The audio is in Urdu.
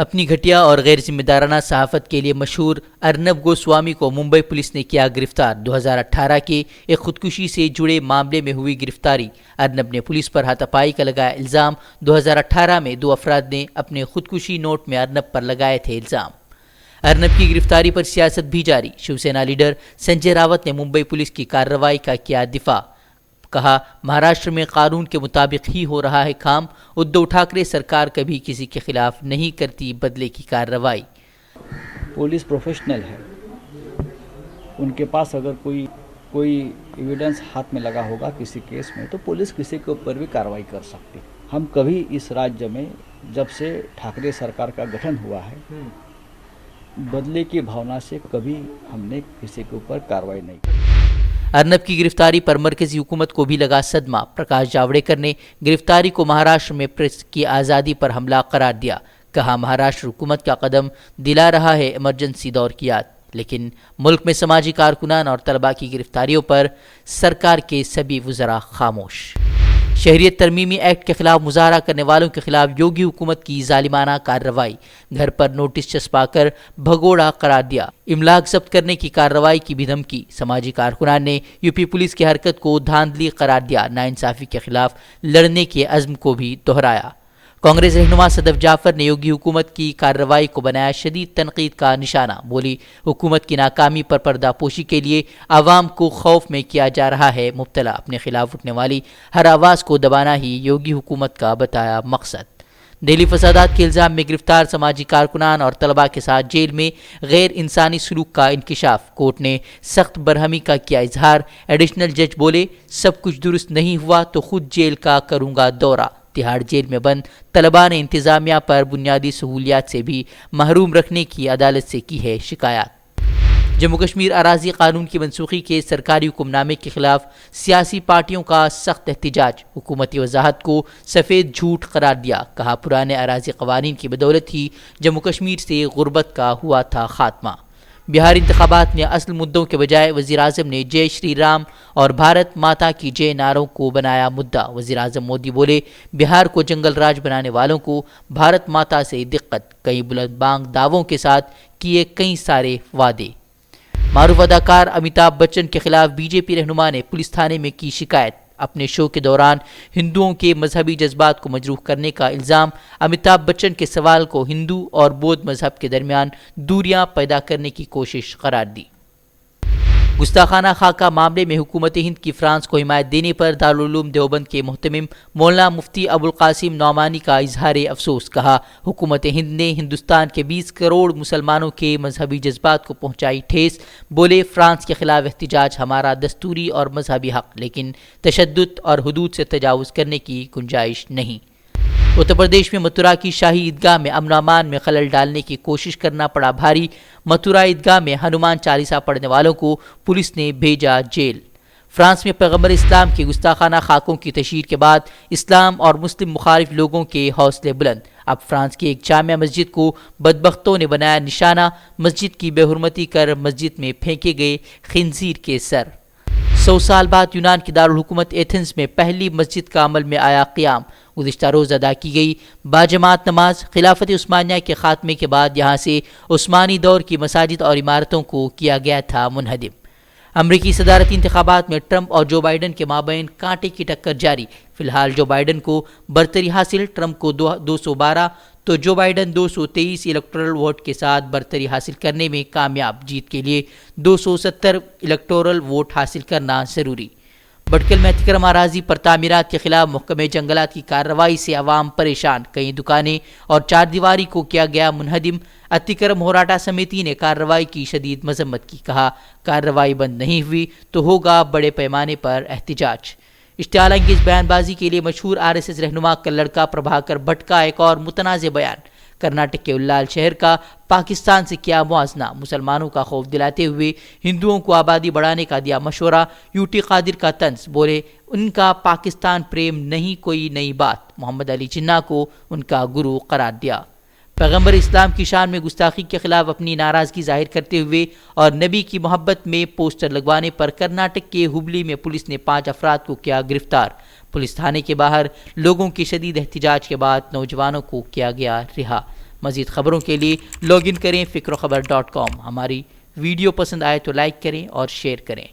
اپنی گھٹیا اور غیر ذمہ دارانہ صحافت کے لیے مشہور ارنب گوسوامی کو ممبئی پولیس نے کیا گرفتار۔ 2018 کے ایک خودکشی سے جڑے معاملے میں ہوئی گرفتاری۔ ارنب نے پولیس پر ہاتھ پائی کا لگایا الزام۔ 2018 میں 2 افراد نے اپنے خودکشی نوٹ میں ارنب پر لگائے تھے الزام۔ ارنب کی گرفتاری پر سیاست بھی جاری۔ شیوسینا لیڈر سنجے راوت نے ممبئی پولیس کی کارروائی کا کیا دفاع۔ کہا، مہاراشٹر میں قانون کے مطابق ہی ہو رہا ہے کام۔ ادھو ٹھاکرے سرکار کبھی کسی کے خلاف نہیں کرتی بدلے کی کارروائی۔ پولیس پروفیشنل ہے، ان کے پاس اگر کوئی ایویڈنس ہاتھ میں لگا ہوگا کسی کیس میں تو پولیس کسی کے اوپر بھی کارروائی کر سکتی۔ ہم کبھی اس راجیہ میں جب سے ٹھاکرے سرکار کا گٹھن ہوا ہے بدلے کی بھاونا سے کبھی ہم نے کسی کے اوپر کارروائی نہیں کی۔ ارنب کی گرفتاری پر مرکزی حکومت کو بھی لگا صدمہ۔ پرکاش جاوڑیکر نے گرفتاری کو مہاراشٹر میں پریس کی آزادی پر حملہ قرار دیا۔ کہا، مہاراشٹر حکومت کا قدم دلا رہا ہے ایمرجنسی دور کی یاد، لیکن ملک میں سماجی کارکنان اور طلباء کی گرفتاریوں پر سرکار کے سبھی وزراء خاموش۔ شہریت ترمیمی ایکٹ کے خلاف مظاہرہ کرنے والوں کے خلاف یوگی حکومت کی ظالمانہ کارروائی۔ گھر پر نوٹس چسپا کر بھگوڑا قرار دیا۔ املاک ضبط کرنے کی کارروائی کی بھی دھمکی۔ سماجی کارکنان نے یوپی پولیس کی حرکت کو دھاندلی قرار دیا۔ ناانصافی کے خلاف لڑنے کے عزم کو بھی دہرایا۔ کانگریس رہنما صدف جعفر نے یوگی حکومت کی کارروائی کو بنایا شدید تنقید کا نشانہ۔ بولی، حکومت کی ناکامی پر پردہ پوشی کے لیے عوام کو خوف میں کیا جا رہا ہے مبتلا۔ اپنے خلاف اٹھنے والی ہر آواز کو دبانا ہی یوگی حکومت کا بتایا مقصد۔ دہلی فسادات کے الزام میں گرفتار سماجی کارکنان اور طلباء کے ساتھ جیل میں غیر انسانی سلوک کا انکشاف۔ کورٹ نے سخت برہمی کا کیا اظہار۔ ایڈیشنل جج بولے، سب کچھ درست نہیں ہوا تو خود جیل کا کروں گا دورہ۔ تہاڑ جیل میں بند طلباء نے انتظامیہ پر بنیادی سہولیات سے بھی محروم رکھنے کی عدالت سے کی ہے شکایات۔ جموں کشمیر اراضی قانون کی منسوخی کے سرکاری حکم نامے کے خلاف سیاسی پارٹیوں کا سخت احتجاج۔ حکومتی وضاحت کو سفید جھوٹ قرار دیا۔ کہا، پرانے اراضی قوانین کی بدولت ہی جموں کشمیر سے غربت کا ہوا تھا خاتمہ۔ بہار انتخابات میں اصل مدعوں کے بجائے وزیراعظم نے جے شری رام اور بھارت ماتا کی جے نعروں کو بنایا مدعا۔ وزیراعظم مودی بولے، بہار کو جنگل راج بنانے والوں کو بھارت ماتا سے دقت۔ کئی بلند بانگ دعووں کے ساتھ کیے کئی سارے وعدے۔ معروف اداکار امیتابھ بچن کے خلاف بی جے پی رہنما نے پولیس تھانے میں کی شکایت۔ اپنے شو کے دوران ہندوؤں کے مذہبی جذبات کو مجروح کرنے کا الزام۔ امیتابھ بچن کے سوال کو ہندو اور بودھ مذہب کے درمیان دوریاں پیدا کرنے کی کوشش قرار دی۔ گستاخانہ خاکہ معاملے میں حکومت ہند کی فرانس کو حمایت دینے پر دارالعلوم دیوبند کے محتمم مولانا مفتی ابوالقاسم نعمانی کا اظہار افسوس۔ کہا، حکومت ہند نے ہندوستان کے 20 کروڑ مسلمانوں کے مذہبی جذبات کو پہنچائی ٹھیس۔ بولے، فرانس کے خلاف احتجاج ہمارا دستوری اور مذہبی حق، لیکن تشدد اور حدود سے تجاوز کرنے کی گنجائش نہیں۔ اتر پردیش میں متھرا کی شاہی عیدگاہ میں امن و امان میں خلل ڈالنے کی کوشش کرنا پڑا بھاری۔ متھرا عیدگاہ میں ہنومان چالیسا پڑھنے والوں کو پولیس نے بھیجا جیل۔ فرانس میں پیغمبر اسلام کے گستاخانہ خاکوں کی تشہیر کے بعد اسلام اور مسلم مخالف لوگوں کے حوصلے بلند۔ اب فرانس کی ایک جامع مسجد کو بدبختوں نے بنایا نشانہ۔ مسجد کی بے حرمتی کر مسجد میں پھینکے گئے خنزیر کے سر۔ 100 سال بعد یونان کی دارالحکومت ایتھنز میں پہلی مسجد کا عمل میں آیا قیام۔ گزشتہ روز ادا کی گئی باجماعت نماز۔ خلافت عثمانیہ کے خاتمے کے بعد یہاں سے عثمانی دور کی مساجد اور عمارتوں کو کیا گیا تھا منہدم۔ امریکی صدارتی انتخابات میں ٹرمپ اور جو بائیڈن کے مابین کانٹے کی ٹکر جاری۔ فی الحال جو بائیڈن کو برتری حاصل، ٹرمپ کو 212 تو جو بائیڈن 223 الیکٹورل ووٹ کے ساتھ برتری حاصل کرنے میں کامیاب۔ جیت کے لیے 270 الیکٹورل ووٹ حاصل کرنا ضروری۔ بٹکل میں اتکرم اراضی پر تعمیرات کے خلاف محکمہ جنگلات کی کارروائی سے عوام پریشان۔ کئی دکانیں اور چاردیواری کو کیا گیا منہدم۔ اتکرم ہوراٹا سمیتی نے کارروائی کی شدید مذمت کی۔ کہا، کارروائی بند نہیں ہوئی تو ہوگا بڑے پیمانے پر احتجاج۔ اشتعال انگیز بیان بازی کے لیے مشہور RSS رہنما کا لڑکا پربھاکر بھٹ کا ایک اور متنازع بیان۔ کرناٹک کے الال شہر کا پاکستان سے کیا موازنہ۔ مسلمانوں کا خوف دلاتے ہوئے ہندوؤں کو آبادی بڑھانے کا دیا مشورہ۔ UT قادر کا طنز۔ بولے، ان کا پاکستان پریم نہیں کوئی نئی بات۔ محمد علی جناح کو ان کا گرو قرار دیا۔ پیغمبر اسلام کی شان میں گستاخی کے خلاف اپنی ناراضگی ظاہر کرتے ہوئے اور نبی کی محبت میں پوسٹر لگوانے پر کرناٹک کے ہبلی میں پولیس نے 5 افراد کو کیا گرفتار۔ پولیس تھانے کے باہر لوگوں کی شدید احتجاج کے بعد نوجوانوں کو کیا گیا رہا۔ مزید خبروں کے لیے لاگ ان کریں فکروخبر.com۔ ہماری ویڈیو پسند آئے تو لائک کریں اور شیئر کریں۔